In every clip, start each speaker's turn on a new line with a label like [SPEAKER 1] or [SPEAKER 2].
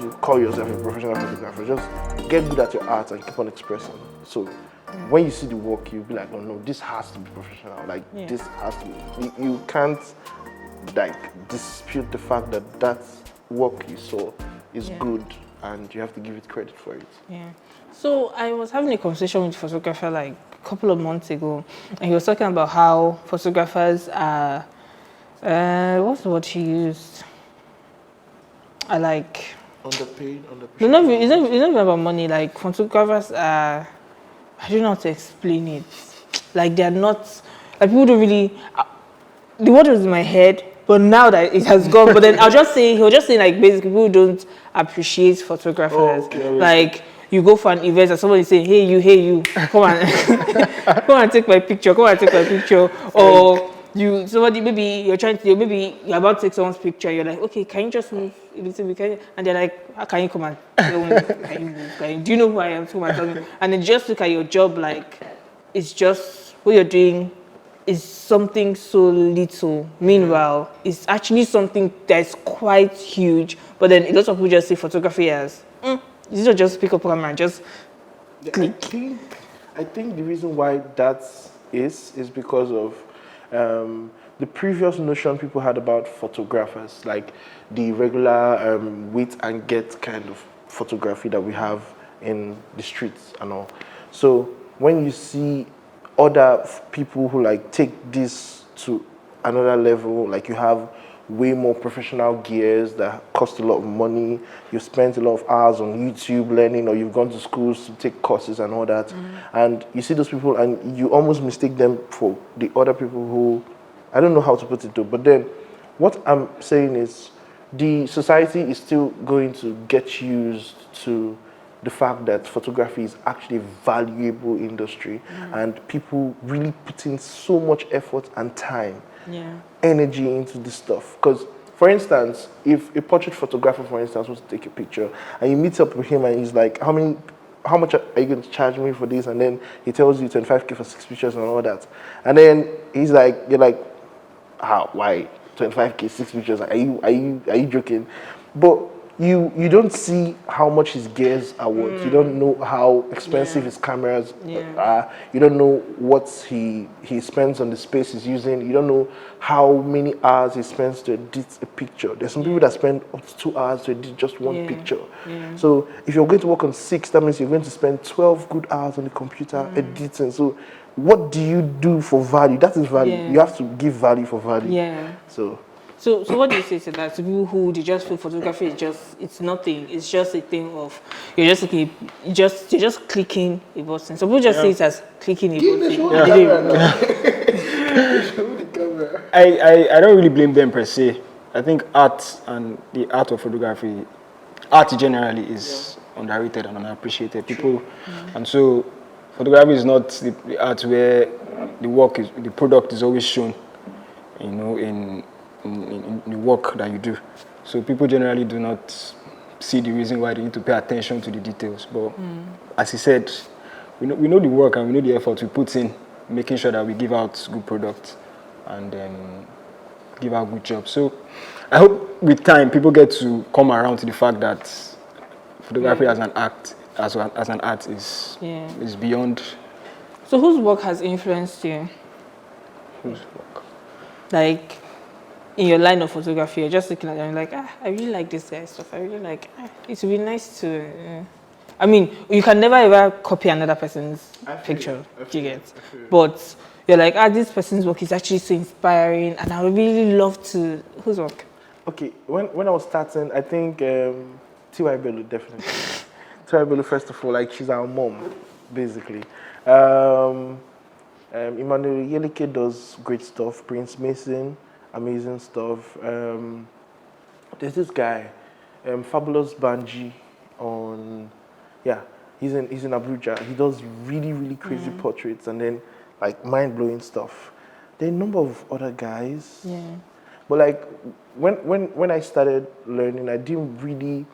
[SPEAKER 1] to call yourself a professional photographer. Just get good at your art and keep on expressing. So when you see the work, you'll be like, oh no, this has to be professional. Like this has to be. You can't like dispute the fact that that work you saw is good, and you have to give it credit for it.
[SPEAKER 2] Yeah. So I was having a conversation with a photographer like a couple of months ago, and he was talking about how photographers are. What's the word he used? I like.
[SPEAKER 1] Underpaid.
[SPEAKER 2] No, not, it's not even about money. Like photographers are. I don't know how to explain it. Like they're not. Like people don't really. The word was in my head, but now that it has gone. But then he'll just say like basically people don't appreciate photographers. Like you go for an event and somebody say, hey you, come and come and take my picture, or somebody maybe maybe you're about to take someone's picture, you're like, okay, can you just move a little bit? And they're like, how can you come and tell me? Can you move? Do you know who I am? Come and tell me. And then just look at your job like it's just what you're doing is something so little. Meanwhile, it's actually something that's quite huge. But then a lot of people just see photography as, you don't just pick up a camera and just click.
[SPEAKER 1] I think the reason why that is because of the previous notion people had about photographers, like the regular wait and get kind of photography that we have in the streets and all. So when you see other people who like take this to another level, like you have way more professional gears that cost a lot of money, you spent a lot of hours on YouTube learning, or you've gone to schools to take courses and all that, and you see those people and you almost mistake them for the other people who, I don't know how to put it though, but then what I'm saying is the society is still going to get used to the fact that photography is actually a valuable industry, and people really put in so much effort and time, energy into this stuff. Because, for instance, if a portrait photographer, for instance, wants to take a picture, and you meet up with him and he's like, how much are you going to charge me for this? And then he tells you 25K for 6 pictures and all that. And then he's like, you're like, how? Why 25K 6 pictures? Are you joking? But you don't see how much his gears are worth. You don't know how expensive his cameras are. You don't know what he spends on the space he's using. You don't know how many hours he spends to edit a picture. There's some people that spend up to 2 hours to edit just one picture. So if you're going to work on 6, that means you're going to spend 12 good hours on the computer editing. So what do you do for value? That is value. You have to give value for value.
[SPEAKER 2] So what do you say to that? To people who they just feel photography is it's nothing. It's just a thing of you're just clicking a button. So people just see it as clicking a button.
[SPEAKER 3] I don't really blame them per se. I think art and the art of photography, art generally is underrated and unappreciated. People, and so photography is not the art where the product is always shown, in the work that you do. So people generally do not see the reason why they need to pay attention to the details. But as he said, we know the work and we know the effort we put in making sure that we give out good products and give out good jobs. So I hope with time people get to come around to the fact that photography as an art is beyond.
[SPEAKER 2] So whose work has influenced you?
[SPEAKER 3] Whose work?
[SPEAKER 2] Like in your line of photography, you're just looking at them like, I really like this guy's stuff. I really like, it would be nice to. I mean, you can never ever copy another person's picture. Do you get? But you're like, this person's work is actually so inspiring, and I would really love to. Whose work?
[SPEAKER 1] Okay, when I was starting, I think T.Y. Bello, definitely. T.Y. Bello, first of all, like she's our mom, basically. Emmanuel Yelike does great stuff. Prince Mason, amazing stuff. There's this guy, Fabulous Banji, he's in Abuja. He does really, really crazy portraits and then like mind-blowing stuff. There are a number of other guys.
[SPEAKER 2] Yeah.
[SPEAKER 1] But like when I started learning, I didn't really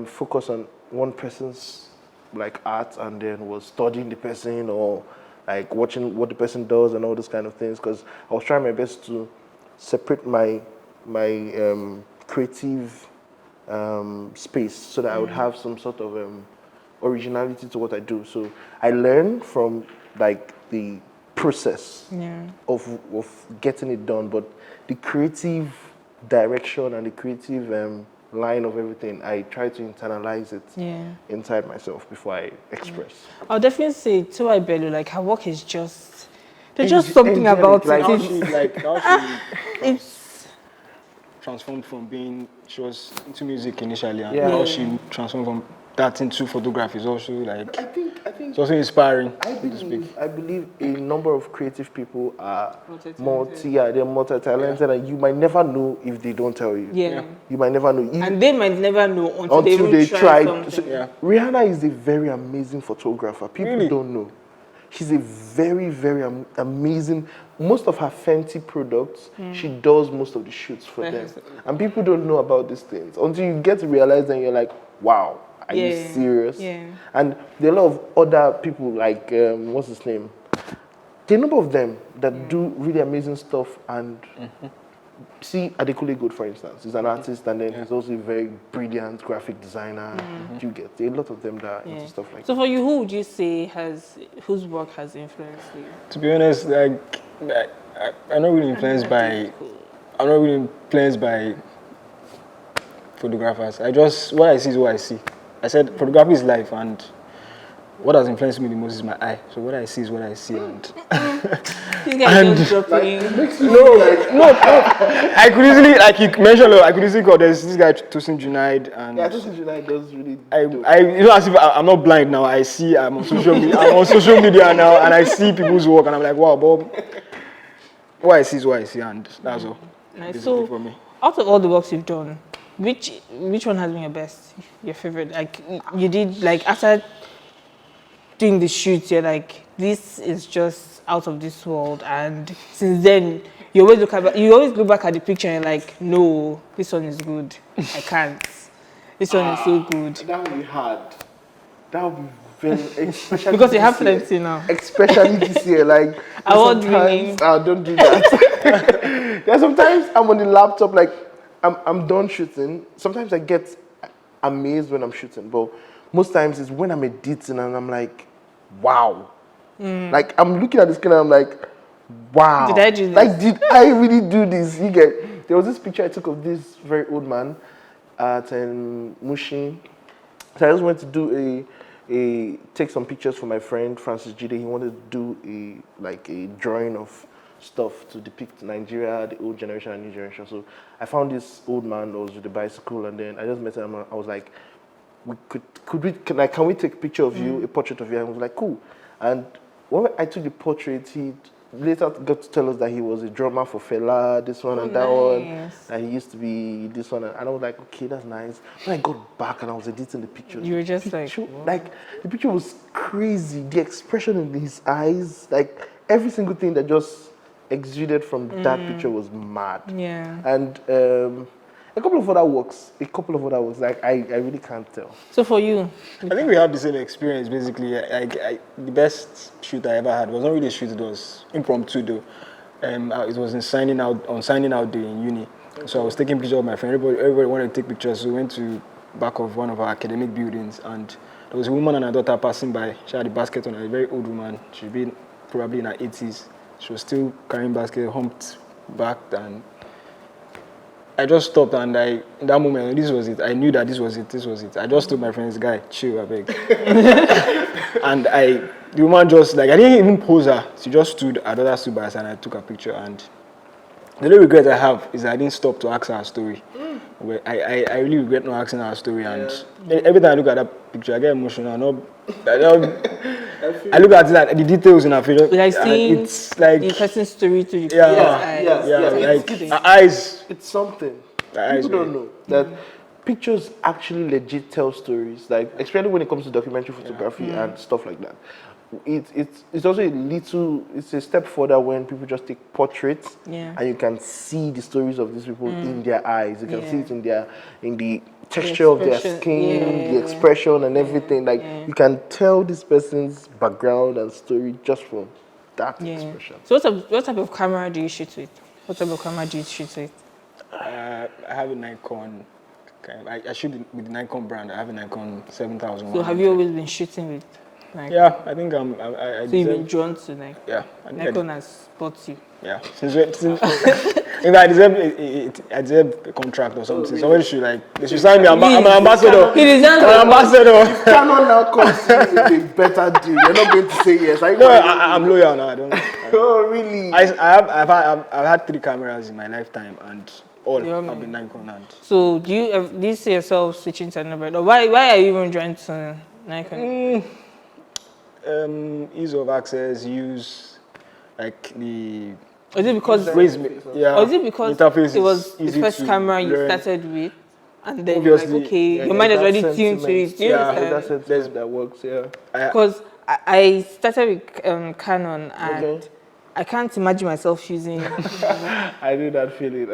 [SPEAKER 1] focus on one person's like art and then was studying the person or like watching what the person does and all those kind of things, because I was trying my best to separate my creative space so that I would have some sort of originality to what I do. So I learn from like the process of getting it done, but the creative direction and the creative line of everything, I try to internalize it inside myself before I express.
[SPEAKER 2] I'll definitely say to I Bello, like her work is just there's just something about
[SPEAKER 1] like,
[SPEAKER 2] it. It's
[SPEAKER 3] transformed from being, she was into music initially, and
[SPEAKER 1] Yeah.
[SPEAKER 3] how she transformed from that into photography is also like,
[SPEAKER 1] I think
[SPEAKER 3] it's also inspiring,
[SPEAKER 1] I
[SPEAKER 3] so to speak.
[SPEAKER 1] believe a number of creative people are
[SPEAKER 2] Multi-talented.
[SPEAKER 1] they're multi-talented, and you might never know if they don't tell you.
[SPEAKER 2] yeah.
[SPEAKER 1] You might never know.
[SPEAKER 2] And they might never know until they
[SPEAKER 1] Until
[SPEAKER 2] even
[SPEAKER 1] they
[SPEAKER 2] try
[SPEAKER 1] tried.
[SPEAKER 2] something.
[SPEAKER 1] So,
[SPEAKER 3] Yeah.
[SPEAKER 1] Rihanna is a very amazing photographer. People
[SPEAKER 3] Really?
[SPEAKER 1] don't know. She's a very, very amazing. Most of her Fenty products, she does most of the shoots for them. And people don't know about these things until you get to realize, and you're like, wow, are you
[SPEAKER 2] Yeah.
[SPEAKER 1] serious?
[SPEAKER 2] Yeah.
[SPEAKER 1] And there are a lot of other people, like, what's his name? There are a number of them that do really amazing stuff. And see Adekunle Gold, for instance, he's an artist, and then he's also a very brilliant graphic designer. You get there are a lot of them that are into stuff like
[SPEAKER 2] So for you, who would you say whose work has influenced you?
[SPEAKER 3] To be honest, like, I'm not really influenced by, photographers. What I see is what I see. I said photography is life, and what has influenced me the most is my eye. So what I see is what I see, and
[SPEAKER 2] This guy just dropping.
[SPEAKER 3] I could easily, like you mentioned, I could easily go. There's this guy Tosin Junaid, and
[SPEAKER 1] Yeah, Tosin Junaid does really.
[SPEAKER 3] you know, as if I'm not blind now. I see. I'm on social media. I'm on social media now, and I see people's work, and I'm like, wow, Bob. What I see is what I see, and that's all.
[SPEAKER 2] Nice.
[SPEAKER 3] Basically
[SPEAKER 2] So,
[SPEAKER 3] for me.
[SPEAKER 2] out of all the works you've done, which one has been your best, your favorite? Like you did, like after doing the shoot, you're like, this is just out of this world. And since then, you always look back at the picture and you're like, no, this one is good. I can't. This one is so good.
[SPEAKER 1] That would be hard. That would be very, especially
[SPEAKER 2] Because you have
[SPEAKER 1] this year.
[SPEAKER 2] plenty now.
[SPEAKER 1] Especially this year, like
[SPEAKER 2] Award
[SPEAKER 1] sometimes
[SPEAKER 2] winning.
[SPEAKER 1] don't do that. Yeah, sometimes I'm on the laptop, like I'm done shooting. Sometimes I get amazed when I'm shooting, but most times it's when I'm editing and I'm like, wow. Like I'm looking at the screen and I'm like, wow.
[SPEAKER 2] Did I do this?
[SPEAKER 1] Like, did I really do this? You get. There was this picture I took of this very old man at Mushin. So I just went to do take some pictures for my friend Francis Jide. He wanted to do a drawing of stuff to depict Nigeria, the old generation and new generation. So I found this old man that was with a bicycle, and then I just met him. I was like, can we take a picture of you, a portrait of you? And he was like, cool. And when I took the portrait, he later got to tell us that he was a drummer for Fela, this one and that one, and he used to be this one. And I was like, okay, that's nice. When I got back and I was editing the picture,
[SPEAKER 2] You were just like,
[SPEAKER 1] the picture was crazy. The expression in his eyes, like every single thing that just exuded from that picture was mad.
[SPEAKER 2] yeah.
[SPEAKER 1] And a couple of other works, like I really can't tell.
[SPEAKER 2] So for you,
[SPEAKER 3] I think we have the same experience basically. The best shoot I ever had was not really a shoot, it was impromptu though. It was on signing out day in uni. So I was taking pictures of my friend. Everybody wanted to take pictures, so we went to back of one of our academic buildings, and there was a woman and her daughter passing by. She had a basket on her, a very old woman. She'd been probably in her 80s. She was still carrying basket, humped back, and I just stopped, and in that moment, this was it. I knew that this was it. I just told my friends, guy, chill, I beg. And the woman just, I didn't even pose her. She just stood, her daughter stood by us, and I took a picture. And the only regret I have is I didn't stop to ask her a story. I really regret not asking her a story. And every time I look at that picture, I get emotional. I look at the details in her face.
[SPEAKER 2] like seeing
[SPEAKER 3] it's like
[SPEAKER 2] the person's story to the
[SPEAKER 1] Yeah.
[SPEAKER 3] her eyes.
[SPEAKER 1] It's something.
[SPEAKER 3] Her eyes
[SPEAKER 1] People don't know that pictures actually legit tell stories. Like especially when it comes to documentary photography and stuff like that. It's also it's a step further when people just take portraits and you can see the stories of these people in their eyes. You can see it in the texture of their skin, the expression and everything. Like you can tell this person's background and story just from that expression.
[SPEAKER 2] So what type of camera do you shoot with? What type of camera do you shoot with?
[SPEAKER 3] I have a Nikon I shoot with the Nikon brand. I have a Nikon 7000.
[SPEAKER 2] So have you always been shooting with Nikon?
[SPEAKER 3] Yeah, I think I
[SPEAKER 2] So you've been drawn to Nikon?
[SPEAKER 3] Yeah, I think
[SPEAKER 2] Nikon has spot you.
[SPEAKER 3] yeah. Since if I deserve a contract or something. Somebody should they should sign me. I'm an ambassador.
[SPEAKER 2] He deserves
[SPEAKER 3] I'm an ambassador.
[SPEAKER 1] Canon now comes with a better deal. You're not going to say yes.
[SPEAKER 3] No, I'm loyal now. I don't.
[SPEAKER 1] Oh, really?
[SPEAKER 3] I've had 3 cameras in my lifetime, and all have been Nikon. And
[SPEAKER 2] So do you see yourself switching to another? Or why are you even drawn to Nikon?
[SPEAKER 3] Ease of access, use like the.
[SPEAKER 2] Is it because
[SPEAKER 3] Or is it
[SPEAKER 2] because
[SPEAKER 3] interface
[SPEAKER 2] it was
[SPEAKER 3] is
[SPEAKER 2] the
[SPEAKER 3] easy
[SPEAKER 2] first
[SPEAKER 3] to
[SPEAKER 2] camera you
[SPEAKER 3] learn.
[SPEAKER 2] started with, and then
[SPEAKER 3] Obviously,
[SPEAKER 2] you're like, okay,
[SPEAKER 1] Yeah,
[SPEAKER 2] your mind is
[SPEAKER 1] that
[SPEAKER 2] already tuned to
[SPEAKER 1] sentiment.
[SPEAKER 2] it. Do you
[SPEAKER 3] Yeah,
[SPEAKER 2] understand?
[SPEAKER 1] That's that works, yeah.
[SPEAKER 2] Because I started with Canon, and
[SPEAKER 1] Okay.
[SPEAKER 2] I can't imagine myself using.
[SPEAKER 1] I do that feeling.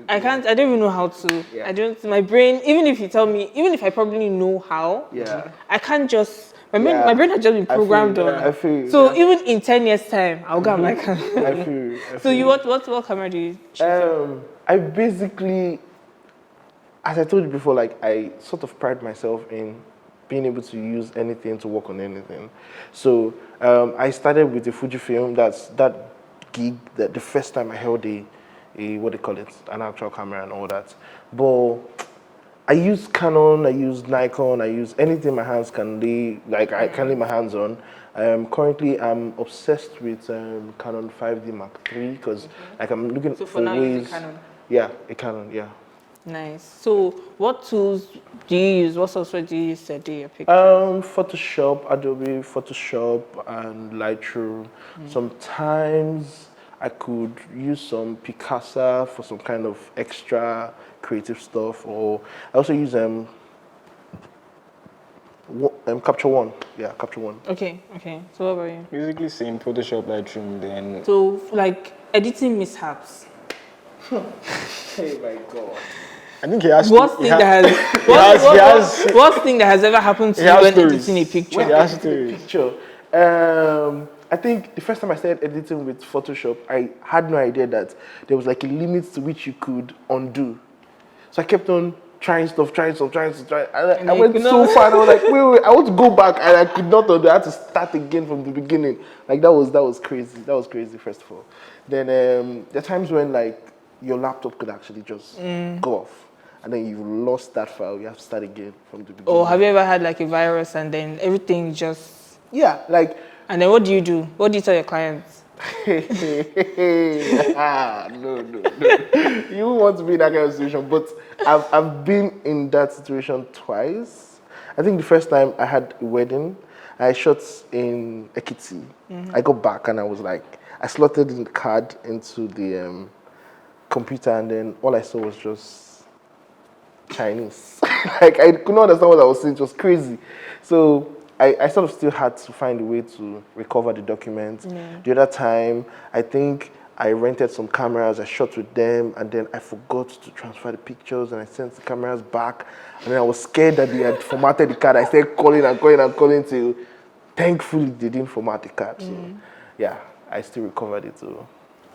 [SPEAKER 2] I don't even know how to.
[SPEAKER 1] Yeah.
[SPEAKER 2] I don't. My brain, even if you tell me, even if I probably know how,
[SPEAKER 1] Yeah.
[SPEAKER 2] I can't just. My
[SPEAKER 1] Yeah.
[SPEAKER 2] my brain has just been
[SPEAKER 1] I feel
[SPEAKER 2] programmed
[SPEAKER 1] you,
[SPEAKER 2] on.
[SPEAKER 1] I feel you,
[SPEAKER 2] So
[SPEAKER 1] yeah.
[SPEAKER 2] even in 10 years time, I'll go on my camera.
[SPEAKER 1] I feel you.
[SPEAKER 2] So you what camera do you choose?
[SPEAKER 1] I basically, as I told you before, like I sort of pride myself in being able to use anything to work on anything. So I started with the Fujifilm. That's that gig. That the first time I held a what they call it, an actual camera and all that. But I use Canon, I use Nikon, I use anything my hands can lay, like I can lay my hands on. Currently, I'm obsessed with Canon 5D Mark III because like I'm looking
[SPEAKER 2] So
[SPEAKER 1] for
[SPEAKER 2] for now, you
[SPEAKER 1] ways.
[SPEAKER 2] use a Canon.
[SPEAKER 1] Yeah, a Canon. Yeah.
[SPEAKER 2] Nice. So what tools do you use? What software do you use to do your pictures?
[SPEAKER 1] Photoshop, Adobe Photoshop, and Lightroom. Sometimes I could use some Picasa for some kind of extra creative stuff, or I also use Capture One. Yeah, Capture One.
[SPEAKER 2] Okay. So what about you?
[SPEAKER 3] basically same Photoshop, Lightroom, then
[SPEAKER 2] So like editing mishaps.
[SPEAKER 1] Hey my God.
[SPEAKER 3] I think he has.
[SPEAKER 2] Worst thing that has ever happened to
[SPEAKER 3] he
[SPEAKER 2] you
[SPEAKER 3] has
[SPEAKER 2] when
[SPEAKER 3] stories.
[SPEAKER 2] editing a picture?
[SPEAKER 3] He has stories.
[SPEAKER 1] Picture. I think the first time I started editing with Photoshop, I had no idea that there was like a limit to which you could undo. So I kept on trying stuff. And I
[SPEAKER 2] you
[SPEAKER 1] went
[SPEAKER 2] could
[SPEAKER 1] so
[SPEAKER 2] not-
[SPEAKER 1] far. And I was like, wait, I want to go back, and I could not undo. I had to start again from the beginning. Like that was crazy. That was crazy. First of all, then there are times when like your laptop could actually just go off, and then you lost that file. You have to start again from the beginning.
[SPEAKER 2] Or have you ever had like a virus and then everything just?
[SPEAKER 1] Yeah, like.
[SPEAKER 2] And then what do you do? What do you tell your clients?
[SPEAKER 1] No. You won't want to be in that kind of situation, but I've been in that situation twice. I think the first time I had a wedding, I shot in Ekiti. I got back and I was like, I slotted in the card into the computer, and then all I saw was just Chinese. Like I could not understand what I was saying. It was crazy. So I sort of still had to find a way to recover the document. The other time, I think I rented some cameras, I shot with them, and then I forgot to transfer the pictures, and I sent the cameras back. And then I was scared that they had formatted the card. I started calling till thankfully they didn't format the card. So yeah, I still recovered it. So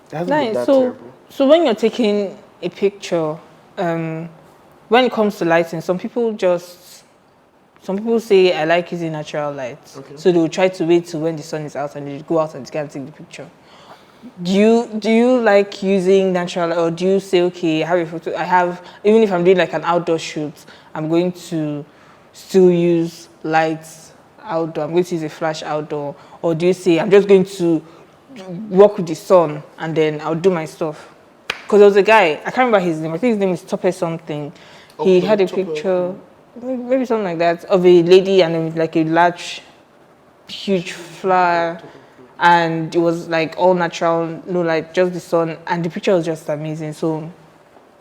[SPEAKER 1] it hasn't been
[SPEAKER 2] Nice.
[SPEAKER 1] that
[SPEAKER 2] So
[SPEAKER 1] terrible.
[SPEAKER 2] so when you're taking a picture, when it comes to lighting, some people say I like using natural light.
[SPEAKER 1] Okay.
[SPEAKER 2] So they'll try to wait till when the sun is out and they go out and take the picture. Do you like using natural light, or do you say, okay, even if I'm doing like an outdoor shoot, I'm going to still use lights outdoor, I'm going to use a flash outdoor, or do you say I'm just going to work with the sun and then I'll do my stuff? Because there was a guy, I can't remember his name, I think his name is Tope something. He had a picture, maybe something like that, of a lady and then like a large, huge flower, and it was like all natural, no light, just the sun, and the picture was just amazing. So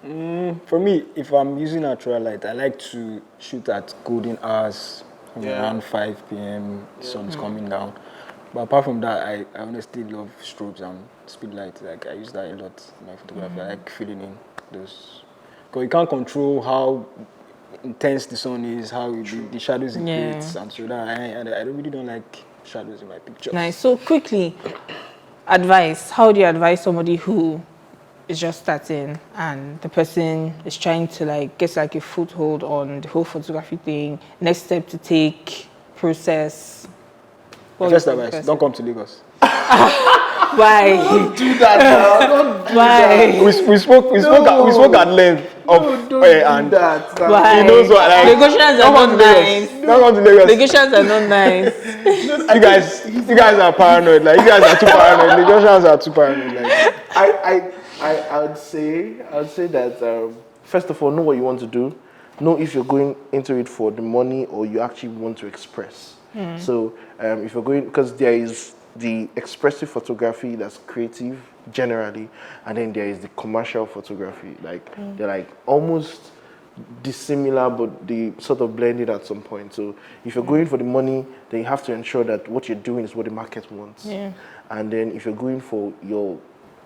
[SPEAKER 3] For me, if I'm using natural light, I like to shoot at golden hours, around 5 p.m. Sun is coming down. But apart from that, I honestly love strobes and speed light. Like I use that a lot in my photography. I like filling in those, because you can't control how intense the sun is, how the shadows it creates, and so that I really don't like shadows in my pictures.
[SPEAKER 2] nice. So quickly, advice. How do you advise somebody who is just starting and the person is trying to like get like a foothold on the whole photography thing, next step to take, process.
[SPEAKER 3] First advice, don't come to Lagos.
[SPEAKER 2] Why?
[SPEAKER 1] Do that now. Don't do
[SPEAKER 2] Why?
[SPEAKER 3] We spoke at length of
[SPEAKER 1] Don't
[SPEAKER 3] and
[SPEAKER 1] do that. Now.
[SPEAKER 2] Why?
[SPEAKER 3] he knows what like.
[SPEAKER 2] Negotiations are
[SPEAKER 3] Don't come
[SPEAKER 2] not
[SPEAKER 3] to
[SPEAKER 2] nice.
[SPEAKER 3] Lagos. Don't come to Lagos.
[SPEAKER 2] Negotiations are not nice.
[SPEAKER 3] You guys are paranoid. Like you guys are too paranoid. Negotiations are too paranoid. Like
[SPEAKER 1] I would say that first of all, know what you want to do. Know if you're going into it for the money or you actually want to express. So if you're going, because there is the expressive photography that's creative generally, and then there is the commercial photography. Like they're like almost dissimilar, but they sort of blend it at some point. So if you're going for the money, then you have to ensure that what you're doing is what the market wants.
[SPEAKER 2] Yeah.
[SPEAKER 1] And then if you're going for your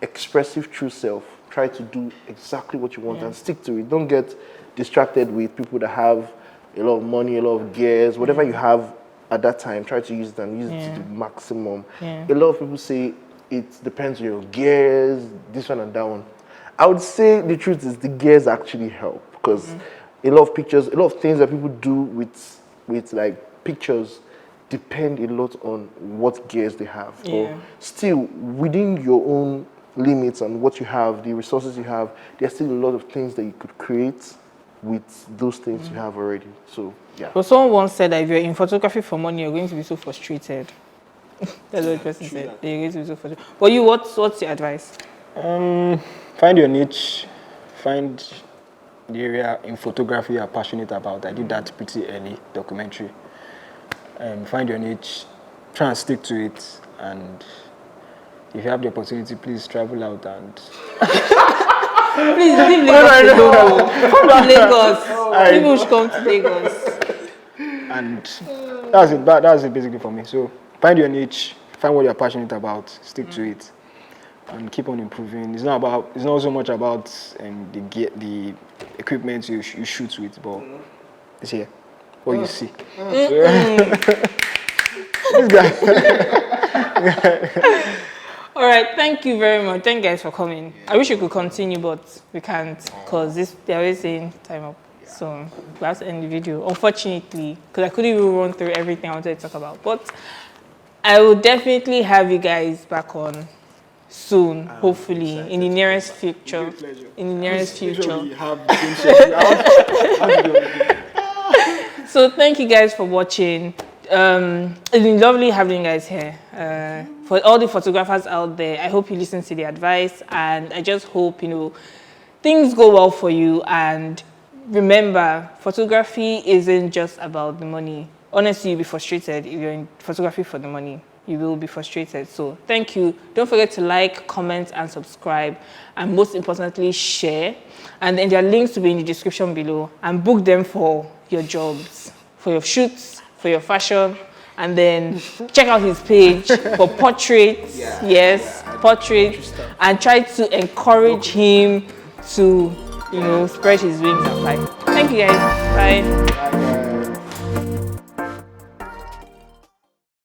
[SPEAKER 1] expressive true self, try to do exactly what you want and stick to it. Don't get distracted with people that have a lot of money, a lot of gears, whatever you have at that time, try to use it and use it to the maximum.
[SPEAKER 2] Yeah.
[SPEAKER 1] A lot of people say it depends on your gears, this one and that one. I would say the truth is the gears actually help because a lot of pictures, a lot of things that people do with like pictures depend a lot on what gears they have.
[SPEAKER 2] Yeah.
[SPEAKER 1] But still, within your own limits and what you have, the resources you have, there's still a lot of things that you could create with those things you have already. So, yeah.
[SPEAKER 2] But someone once said that if you're in photography for money, you're going to be so frustrated. That's what the person said. You're going to be so frustrated. But you, what's your advice?
[SPEAKER 3] find your niche. Find the area in photography you're passionate about. I did that pretty early, documentary. Find your niche. Try and stick to it. And if you have the opportunity, please travel out and
[SPEAKER 2] Please leave Lagos to go. Come to Lagos. People should come to Lagos.
[SPEAKER 3] and that's it. That's it basically for me. So find your niche, find what you're passionate about, stick to it, and keep on improving. It's not so much about the equipment you shoot with, but it's here what you see. This guy.
[SPEAKER 2] All right, thank you very much. Thank you guys for coming. I wish we could continue, but we can't because they're always saying time up. So we have to end the video, unfortunately, because I couldn't even run through everything I wanted to talk about. But I will definitely have you guys back on soon, hopefully, in the nearest future. In the nearest future. So thank you guys for watching. It's been lovely having you guys here. For all the photographers out there, I hope you listen to the advice, and I just hope things go well for you. And remember, photography isn't just about the money. Honestly, you'll be frustrated if you're in photography for the money. You will be frustrated. So thank you. Don't forget to like, comment, and subscribe, and most importantly, share. And then there are links to be in the description below, and book them for your jobs, for your shoots, for your fashion, and then check out his page for portraits. Portraits, and try to encourage him to spread his wings and fly. Thank you guys. Bye.